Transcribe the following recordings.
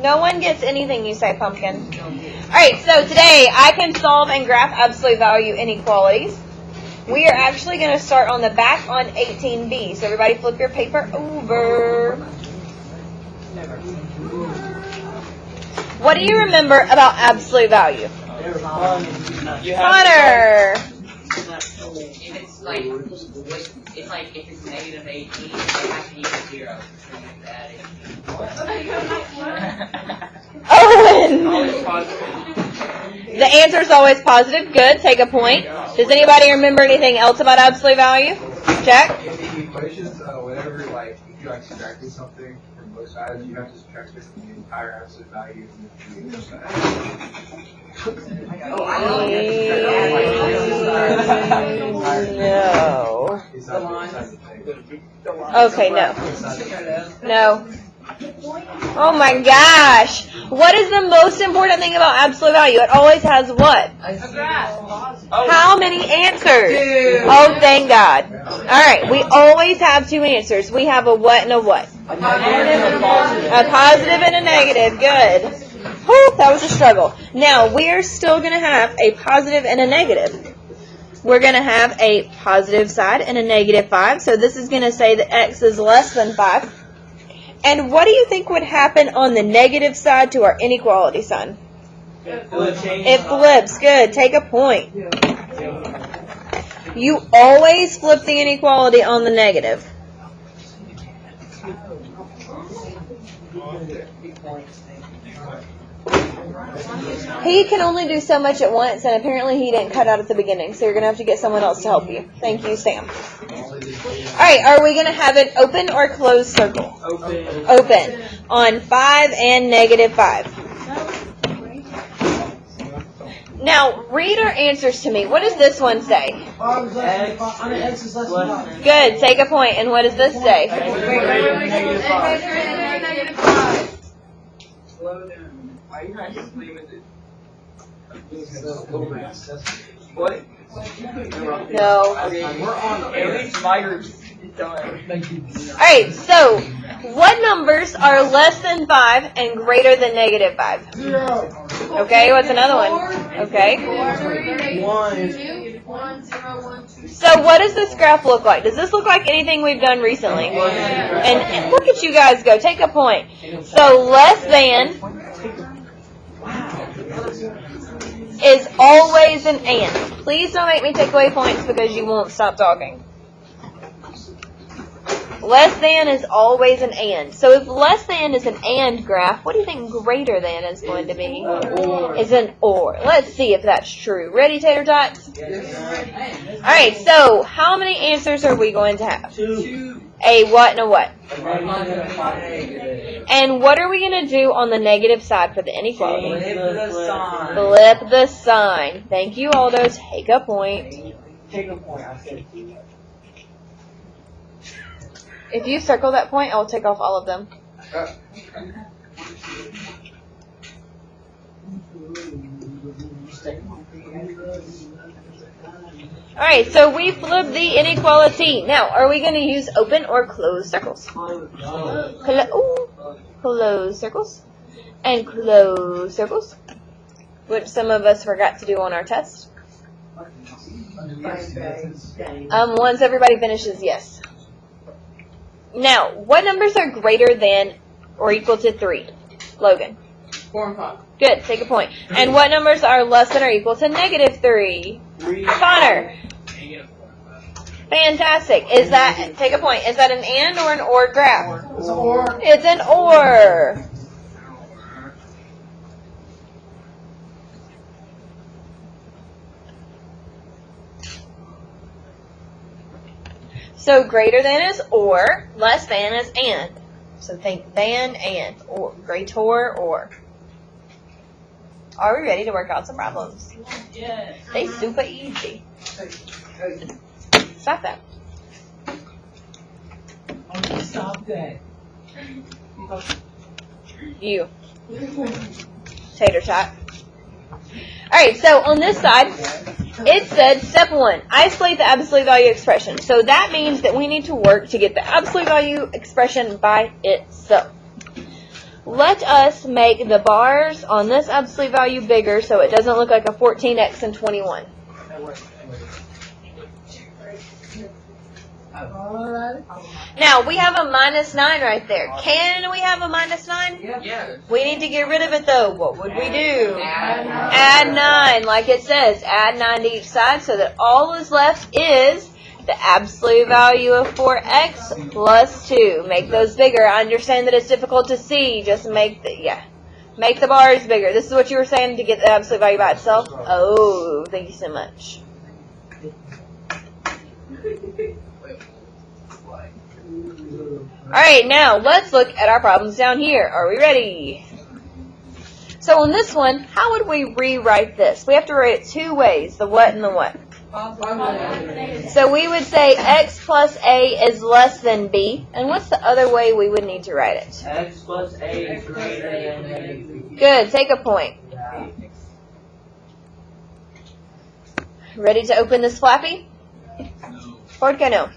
No one gets anything you say, Pumpkin. Alright, so today I can solve and graph absolute value inequalities. We are actually going to start on the back on 18b. So everybody flip your paper over. What do you remember about absolute value? Connor. It's like if it's negative 18, you have to equal 0. Owen! The answer is always positive. Good. Take a point. Does anybody remember anything else about absolute value? Jack? In the equations, whenever if you're subtracting something from both sides, you have to subtract it from the entire absolute value from the other side. No. Okay, no. No. Oh my gosh. What is the most important thing about absolute value? It always has what? A graph. How many answers? Oh, thank God. Alright, we always have two answers. We have a what and a what? A positive and a negative. Good. Whew, that was a struggle. Now, we're still going to have a positive and a negative. We're going to have a positive side and a negative 5. So this is going to say that x is less than 5. And what do you think would happen on the negative side to our inequality sign? It flips. Good. Take a point. You always flip the inequality on the negative. He can only do so much at once, and apparently he didn't cut out at the beginning, so you're going to have to get someone else to help you. Thank you, Sam. Alright, are we going to have an open or closed circle? Open. Open. On 5 and negative 5. Now, read our answers to me. What does this one say? Good. Take a point. And what does this say? What? No. Alright, so what numbers are less than 5 and greater than negative 5? 0. Okay, what's another one? Okay. 1. So what does this graph look like? Does this look like anything we've done recently? And look at you guys go. Take a point. So less than is always an and. Please don't make me take away points because you won't stop talking. Less than is always an and. So if less than is an and graph, what do you think greater than is going to be? Is an or. Let's see if that's true. Ready, Tater Tots? Alright, so how many answers are we going to have? 2. A what and a what? Negative. And what are we going to do on the negative side for the inequality? Flip the sign. Flip the sign. Thank you, Aldo. Take a point. Take a point. I said. If you circle that point, I'll take off all of them. Alright, so we flipped the inequality. Now, are we going to use open or closed circles? Closed circles. And closed circles. Which some of us forgot to do on our test. Once everybody finishes, yes. Now, what numbers are greater than or equal to 3? Logan. 4 and 5. Good, take a point. And what numbers are less than or equal to negative 3? Connor. Fantastic. Is that, take a point, is that an and or an or graph? It's an or. It's an or. So greater than is or, less than is and. So think than and, or, greater or. Are we ready to work out some problems? Yeah. They super easy. Stop that. Stop that. You. Tater tot. Alright, so on this side, it said step 1, isolate the absolute value expression. So that means that we need to work to get the absolute value expression by itself. let us make the bars on this absolute value bigger so it doesn't look like a 14x and 21. Now, we have a minus 9 right there. Can we have a minus 9? Yeah. We need to get rid of it, though. What would we do? Add 9, like it says. Add 9 to each side so that all is left is the absolute value of 4x plus 2. Make those bigger. I understand that it's difficult to see. Just make the bars bigger. This is what you were saying to get the absolute value by itself? Oh, thank you so much. Alright, now let's look at our problems down here. Are we ready? So on this one, how would we rewrite this? We have to write it two ways, the what and the what. So we would say x plus a is less than b. And what's the other way we would need to write it? X plus a is greater than negative b. Good, take a point. Ready to open this flappy? ¿Por qué no?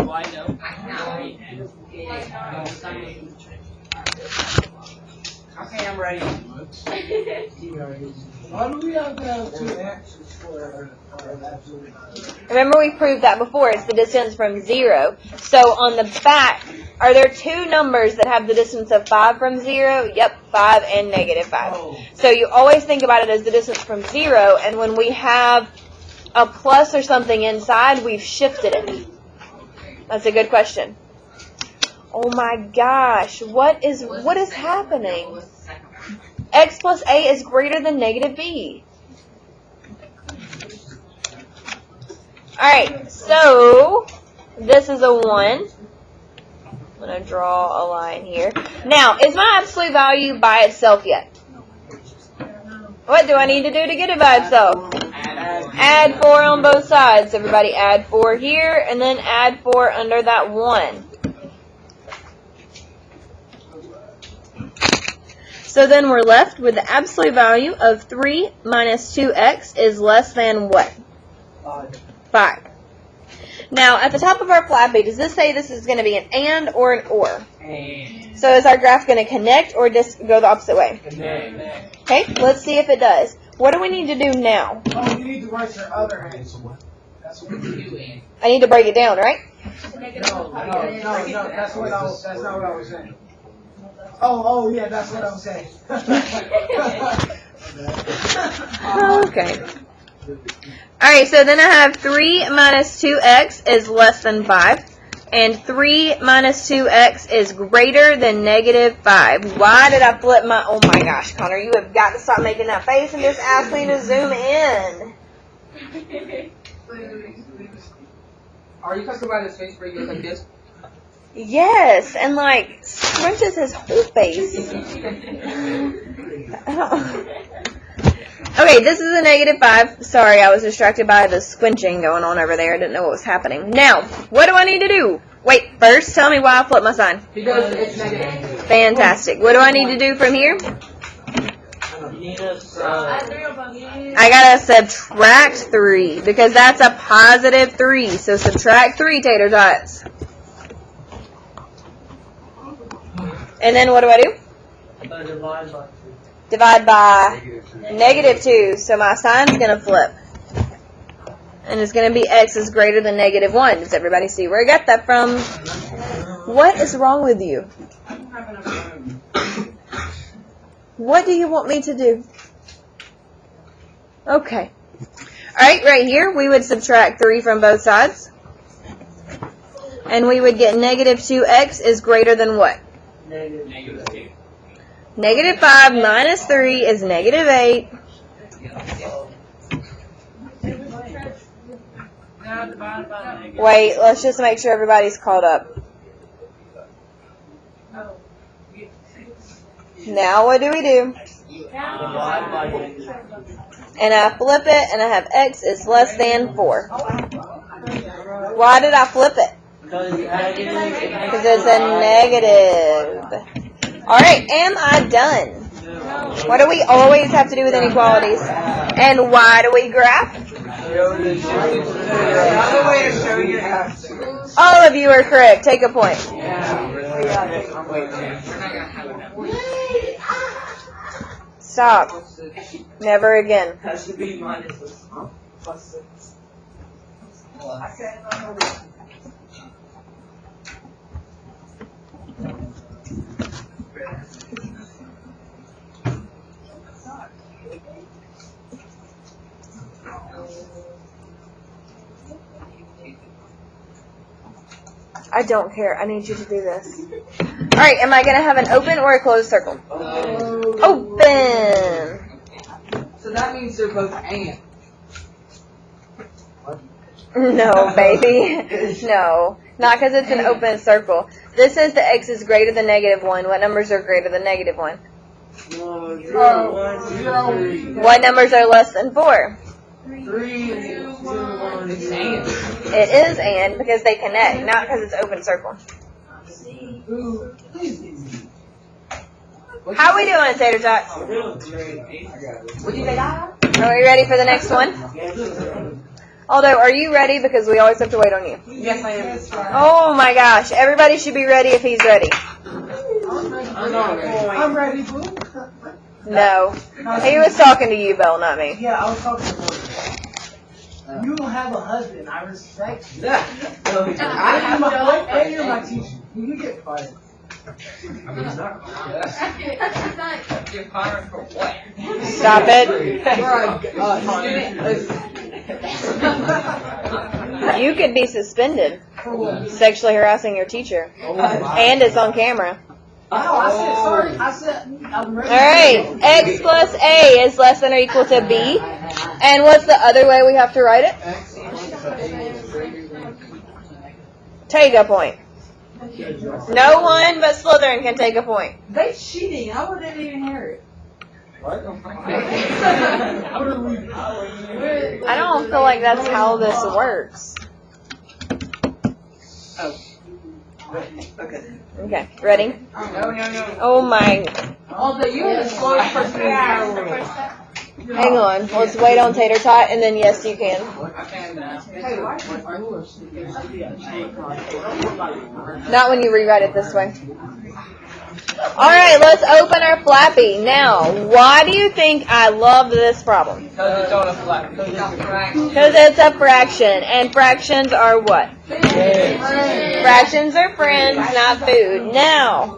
Why no? Okay, I'm ready. Why do we have to have 2x's for our absolute value? Remember we proved that before. It's the distance from 0. So on the back, are there two numbers that have the distance of 5 from 0? Yep, 5 and negative 5. So you always think about it as the distance from 0, and when we have a plus or something inside, we've shifted it. That's a good question. Oh my gosh, what is happening? X plus a is greater than negative b. Alright, so this is a 1. I'm going to draw a line here. Now, is my absolute value by itself yet? What do I need to do to get it by itself? Add 4 on both sides. Everybody add 4 here, and then add 4 under that 1. So then we're left with the absolute value of 3 minus 2x is less than what? 5. Now, at the top of our flappy, does this say this is going to be an and or an or? And. So is our graph going to connect or just go the opposite way? Okay, let's see if it does. What do we need to do now? Oh, you need to write your other answer. That's what you do. I need to break it down, right? No, that's not what I was saying. Oh, yeah, that's what I was saying. Okay. Alright, so then I have 3 minus 2x is less than 5. And 3 minus 2x is greater than negative 5. Why did I flip my... Oh my gosh, Connor, you have got to stop making that face and just ask me to zoom in. Are you talking about his face where he goes like this? Yes, and like scrunches his whole face. Okay, this is a negative 5. Sorry, I was distracted by the squinching going on over there. I didn't know what was happening. Now, what do I need to do? Wait, first tell me why I flipped my sign. Because it's negative. Fantastic. What do I need to do from here? You need a I gotta subtract 3 because that's a positive 3. So subtract 3, tater tots. And then what do I do? divide by 2. Divide by negative 2. So my sign's going to flip. And it's going to be x is greater than negative 1. Does everybody see where I got that from? What is wrong with you? What do you want me to do? Okay. Alright, right here we would subtract 3 from both sides. And we would get negative 2x is greater than what? Negative 2. Negative 5 minus 3 is negative 8. Wait, let's just make sure everybody's caught up. Now what do we do? Divide by negative 2. And I flip it, and I have x is less than 4. Why did I flip it? Because Because it's a negative. Alright, am I done? What do we always have to do with inequalities? And why do we graph? Another way to show you how to. All of you are correct. Take a point. We're not gonna have enough. Stop. Never again. That should be minus plus 6. I don't care. I need you to do this. All right. Am I going to have an open or a closed circle? Open. So that means they're both and. No, baby. No. Not because it's an open circle. This says the x is greater than -1. What numbers are greater than -1? 0, 1, 3. What numbers are less than 4? 3, 2, 1, It's and. It is and because they connect, not because it's open circle. How we doing, Tater Tots? I'm doing great. What do you think? Are we ready for the next one? Although, are you ready? Because we always have to wait on you. Yes, I am. Oh my gosh. Everybody should be ready if he's ready. I'm not ready. I'm ready, boo. No. He was talking to you, Belle, not me. Yeah, I was talking about it. You don't have a husband. I respect you. No, I am my wife and you're my teacher. You get fired. I mean, it's not. You're fired for what? Stop it. You could be suspended. Sexually harassing your teacher. And it's on camera. Oh, I said sorry. I said I'm ready. Alright. X plus A is less than or equal to B. And what's the other way we have to write it? Take a point. No one but Slytherin can take a point. They cheating. I wouldn't even hear it. I don't feel like that's how this works. Okay, ready? No. Oh my. Although you're the slowest person in the world. Hang on. Let's wait on Tater Tot and then yes, you can. Not when you rewrite it this way. Alright, let's open our Flappy. Now, why do you think I loved this problem? Because it's on a flat. Because it's a fraction, and fractions are what? Fractions are friends, not food. Now,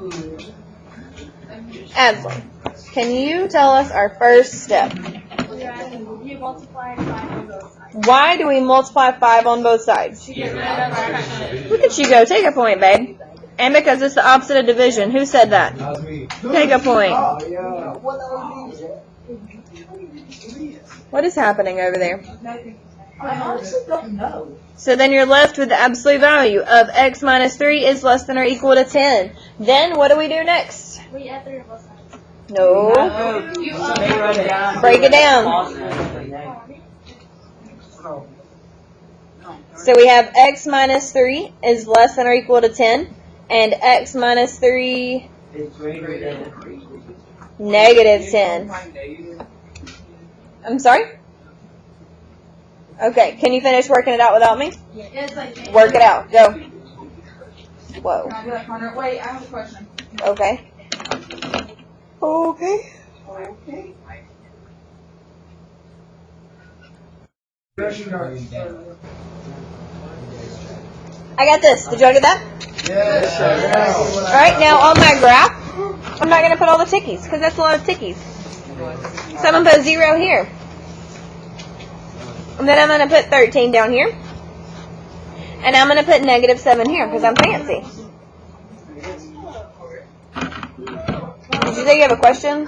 Adley, can you tell us our first step? Why do we multiply 5 on both sides? Look at you go. Take a point, babe. And because it's the opposite of division. Who said that? That was me. Take a point. Oh, yeah. What is happening over there? I honestly don't know. So then you're left with the absolute value of x minus 3 is less than or equal to 10. Then what do we do next? We add 3 on both sides. No. Break it down. So we have x minus 3 is less than or equal to 10. And x minus 3 It's greater than or equal to negative 10. I'm sorry? Okay, can you finish working it out without me? It's like Work it out. Go. Whoa. Can I do that, Connor? Wait, I have a question. Okay. Okay. I got this. Did y'all get that? Alright, now on my graph, I'm not going to put all the tickies, because that's a lot of tickies. So I'm going to put 0 here. And then I'm going to put 13 down here. And I'm going to put negative 7 here, because I'm fancy. Did you say you have a question?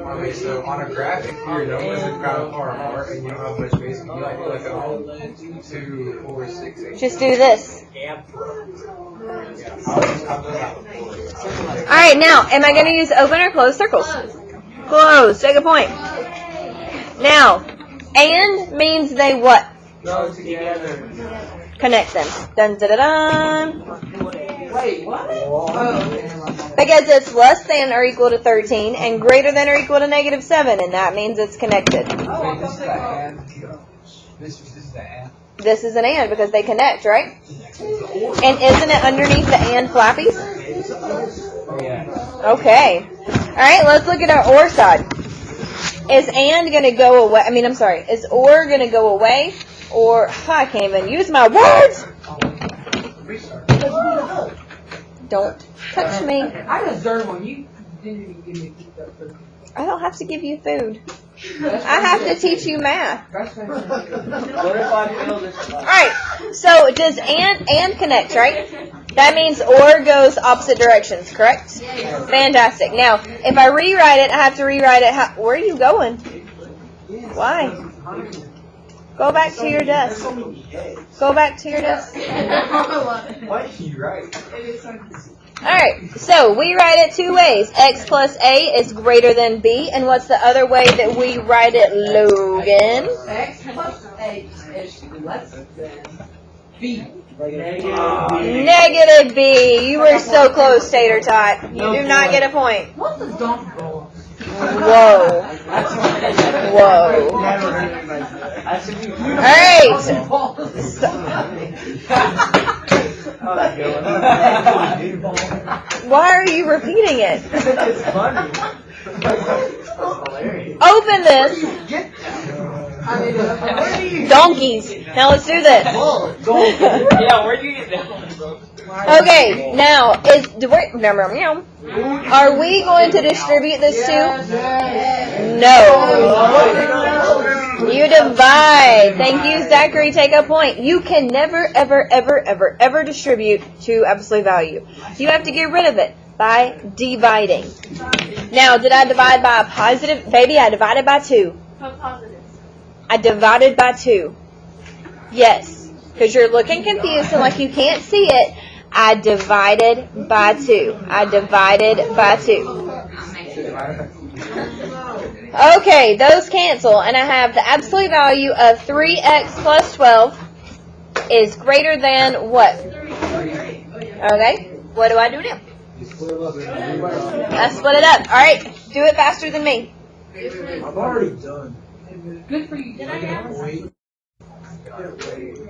Okay, so on a graphic, your numbers are kind of far apart, and you don't have much space. You like a 2, 4, 6, 8. Just do this. Alright, now, am I going to use open or closed circles? Closed. Take a point. Now, and means they what? go together. Connect them. Dun, dun, dun, dun. Wait, what? Because it's less than or equal to 13 and greater than or equal to negative 7, and that means it's connected. This is the and. This is an and because they connect, right? And isn't it underneath the and flappies? Yeah. Okay. Alright, let's look at our or side. Is and gonna go away? Is or gonna go away? Or, I can't even use my words! Don't touch me. I deserve one. You didn't even give me that food. I don't have to give you food. I have to teach you math. What if I feel this? Alright, so does and connect, right? That means or goes opposite directions, correct? Fantastic. Now, if I rewrite it, I have to rewrite it. Where are you going? Why? Go back to your desk. Go back to your desk. Why are you right? Alright, so we write it two ways. X plus A is greater than B. And what's the other way that we write it, Logan? X plus A is less than B. Negative B. You were so close, Tater Tot. You do not get a point. What's a dump ball? Whoa. Whoa. Alright. Why are you repeating it? It's funny. Open this. Donkeys. Now let's do this. Yeah, where'd you get that one, bro? Okay, now are we going to distribute this too? No. You divide. Thank you, Zachary. Take a point. You can never, ever, ever, ever, ever distribute to absolute value. You have to get rid of it by dividing. Now, did I divide by a positive? Baby, I divided by 2. I divided by 2. Yes, because you're looking confused and like you can't see it. I divided by 2. I divided by 2. Okay, those cancel, and I have the absolute value of 3x plus 12 is greater than what? Okay, what do I do now? I split it up. All right, do it faster than me. I'm already done. Good for you.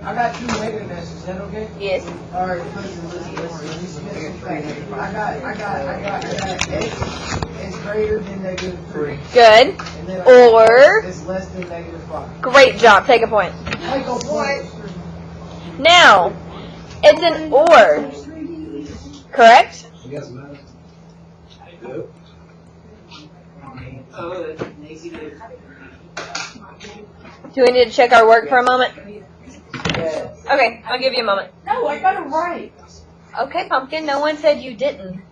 I got 2 negative answers. Is that okay? Yes. All right, listen. I got X is greater than negative 3. Good. And then Or. it's less than negative 5. Great job. Take a point. Take a point. Now, it's an or. Correct? You guys mad? Yep. Do we need to check our work for a moment? Okay, I'll give you a moment. No, I got it right. Okay, Pumpkin, no one said you didn't.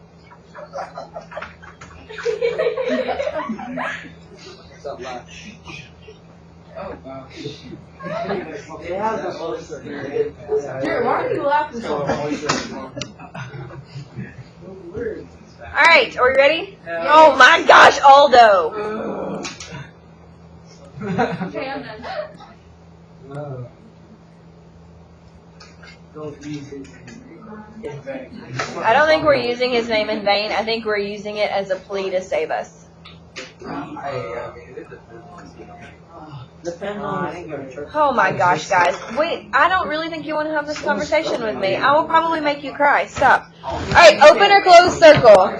Jared, why are you laughing so much? Alright, are we ready? Oh my gosh, Aldo! Okay, I'm done. I don't think we're using his name in vain. I think we're using it as a plea to save us. Oh my gosh, guys. Wait, I don't really think you want to have this conversation with me. I will probably make you cry. Stop. Alright, open or close circle?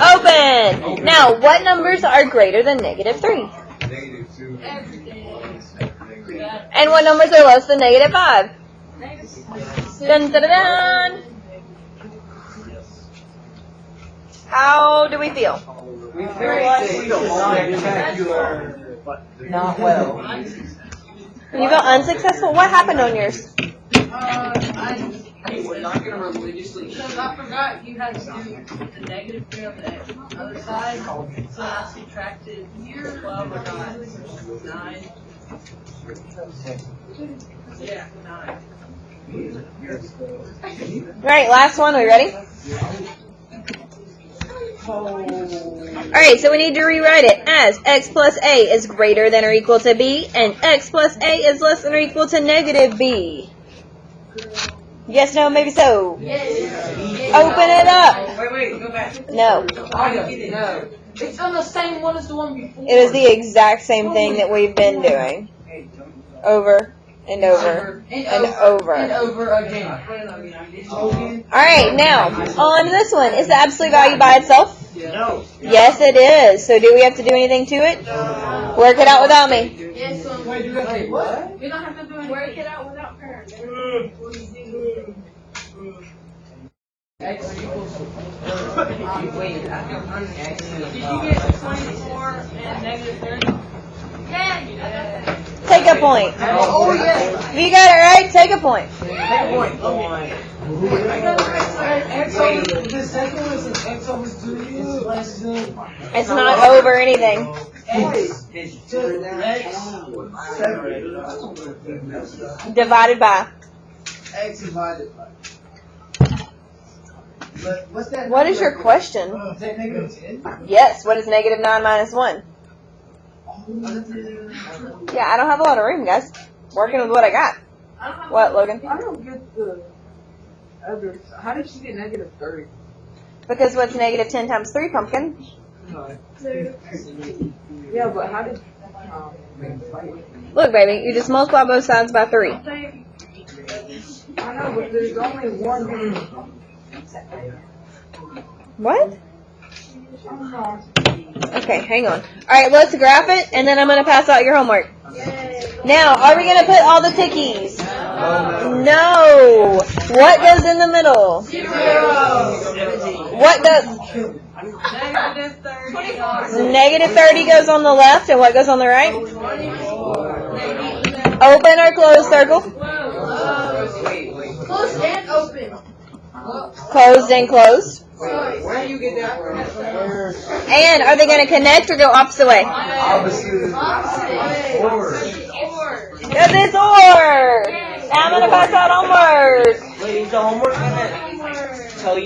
Open! Now, what numbers are greater than negative 3? Negative 2. And what numbers are less than negative 5? Dun, dun, dun, dun. How do we feel? We feel like not well. You feel unsuccessful? What happened on yours? We're not gonna religiously. Because I forgot you had to do the negative 3 on the other side. So I subtracted 12 or 9. Yeah, 9. Alright, last one. Are we ready? Alright, so we need to rewrite it as x plus a is greater than or equal to b, and x plus a is less than or equal to negative b. Yes, no, maybe so. Open it up. Wait, go back. No. No. It's on the same one as the one before. It is the exact same thing that we've been doing. over, and over, and over. And over again. Alright, now, on this one, is the absolute value by itself? No. Yes, it is. So do we have to do anything to it? Work it out without me. Yes, Wait, you gotta say what? we don't have to do anything. Work it out without parents. X equals. Wait, Did you get 24 and negative 30? Yeah, you did. Take a point. Oh, yes. If you got it right, take a point. take a point. Come on. I got it right. X over, the second one is an X over 2 is less than It's not over anything. X. Divided by. X divided by. But what's that? What is your question? Is that negative 10? Yes, what is negative 9 minus 1? Yeah, I don't have a lot of room, guys. Working with what I got. What, Logan? I don't get the other. How did you get negative 30? Because what's negative 10 times 3, pumpkin? Yeah, but how did? Look, baby, you just multiply both sides by 3. I know, but there's only one. What? Okay, hang on. Alright, let's graph it, and then I'm going to pass out your homework. Now, are we going to put all the tickies? No. What goes in the middle? What does... Negative 30. Negative 30 goes on the left, and what goes on the right? Open or close circle? Close and open. Closed and closed. Where do you get that from? And are they going to connect or go opposite way? Opposite. Or. Because it's or. Now I'm going to pass out homework. Wait, is the homework in it?